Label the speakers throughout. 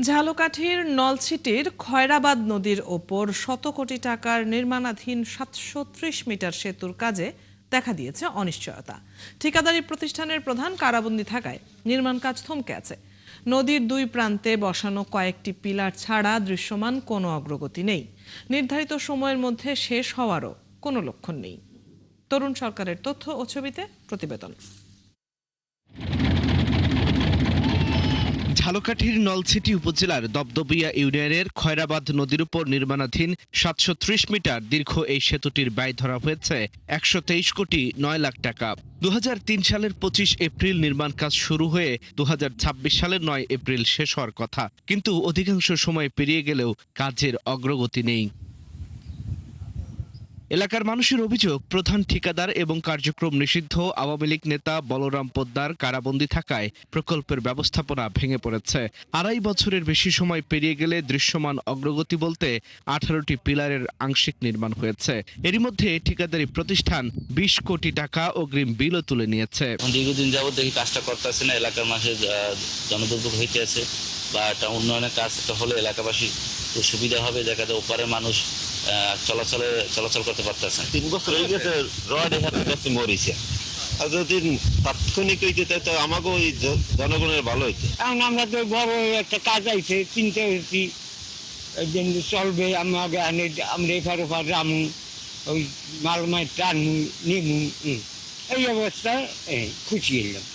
Speaker 1: ঝালকাঠির নলছিটির খয়রাবাদ নদীর ওপর শত কোটি টাকার নির্মাণাধীন ৭৩০ মিটার সেতুর কাজে দেখা দিয়েছে অনিশ্চয়তা। ঠিকাদারি প্রতিষ্ঠানের প্রধান কারাবন্দী থাকায় নির্মাণ কাজ থমকে আছে। নদীর দুই প্রান্তে বসানো কয়েকটি পিলার ছাড়া দৃশ্যমান কোনো অগ্রগতি নেই। নির্ধারিত সময়ের মধ্যে শেষ হওয়ারও কোনো লক্ষণ নেই। তরুণ সরকারের তথ্য ও ছবিতে প্রতিবেদন।
Speaker 2: ঝালকাঠির নলছিটি উপজেলার দবদবিয়া ইউনিয়নের খয়রাবাদ নদীর উপর নির্মাণাধীন ৭৩০ মিটার দীর্ঘ এই সেতুটির ব্যয় ধরা হয়েছে ১২৩ কোটি ৯ লাখ টাকা। ২০০৩ সালের ২৫ এপ্রিল নির্মাণ কাজ শুরু হয়ে ২০২৬ সালের ৯ এপ্রিল শেষ হওয়ার কথা, কিন্তু অধিকাংশ সময় পেরিয়ে গেলেও কাজের অগ্রগতি নেই। এলাকার মানুষের অভিযোগ, প্রধান ঠিকাদার এবং কার্যক্রম নিষিদ্ধ আওয়ামী লীগ নেতা বলরাম পোদ্দার কারাবন্দী থাকায় প্রকল্পের ব্যবস্থাপনা ভেঙে পড়েছে। ২.৫ বছরের বেশি সময় পেরিয়ে গেলে দৃশ্যমান অগ্রগতি বলতে ১৮টি পিলারের আংশিক নির্মাণ হয়েছে। এরই মধ্যে ঠিকাদারি প্রতিষ্ঠান ২০ কোটি টাকা অগ্রিম বিলও তুলে নিয়েছে।
Speaker 3: দীর্ঘদিন যাবত দেখি কাজটা করতেছে না, এলাকার মানুষের জনদুর্ভোগ হইতে আছে বা একটা উন্নয়নের কাজ হলে এলাকাবাসী সুবিধা হবে, দেখা যায় ওপারের মানুষ চলাচল করতে পারতেছে।
Speaker 4: ৩ বছর হয়ে গেছে রড এখানে মরিছে, আর যদি তাৎক্ষণিক হইতে তো আমাকেও ওই জনগণের ভালো হইতে।
Speaker 5: এখন আমরা তো বড় একটা কাজ আইছে, চিন্তা হয়েছি চলবে। আমরা এফার ওফার রামু, ওই মালমাই টানু নিমু, এই অবস্থায় খুশি এলাম।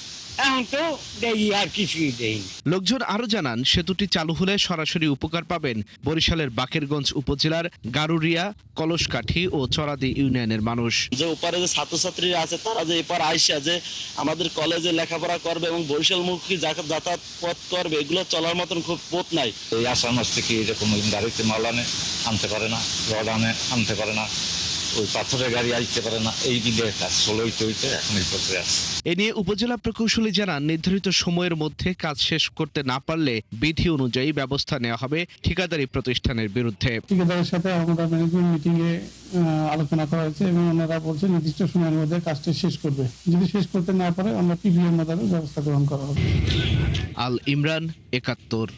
Speaker 5: এখন তো দেখি আর কিছুই দেয়নি।
Speaker 2: লোকজন আরো জানান, সেতুটি চালু হলে সরাসরি উপকার পাবেন বরিশালের বাকেরগঞ্জ উপজেলার গারুরিয়া, কলসকাঠি ও চরাদি ইউনিয়নের মানুষ।
Speaker 3: যে ওপারে যে ছাত্রছাত্রীরা আছে তারা যে এপার আইসা যে আমাদের কলেজে লেখাপড়া করবে এবং বরিশালমুখী যাতায়াত পথ করবে, এগুলো চলার মতন খুব পথ নাই।
Speaker 4: এই আষাঢ় মাস থেকে এরকম গাড়িতে মাল আনতে পারে না, রড আনতে পারে না, ওই পাথরের গাড়ি আসতে পারে না। এই দিকে কাজ হইতে এখন এই পথে আছে।
Speaker 2: এ নিয়ে উপজেলা প্রকৌশলী জানান, নির্ধারিত সময়ের মধ্যে কাজ শেষ করতে না পারলে বিধি অনুযায়ী ব্যবস্থা নেওয়া হবে ঠিকাদারি প্রতিষ্ঠানের বিরুদ্ধে।
Speaker 6: ঠিকাদারের সাথে আমরা ম্যানেজমেন্ট মিটিং এ আলোচনা করা হয়েছে এবং ওনারা বলছে নির্দিষ্ট সময়ের মধ্যে কাজটি শেষ করবে। যদি শেষ করতে না পারে আমরা পিবিএর মাধ্যমে ব্যবস্থা গ্রহণ করা হবে।
Speaker 2: আল ইমরান, ৭১।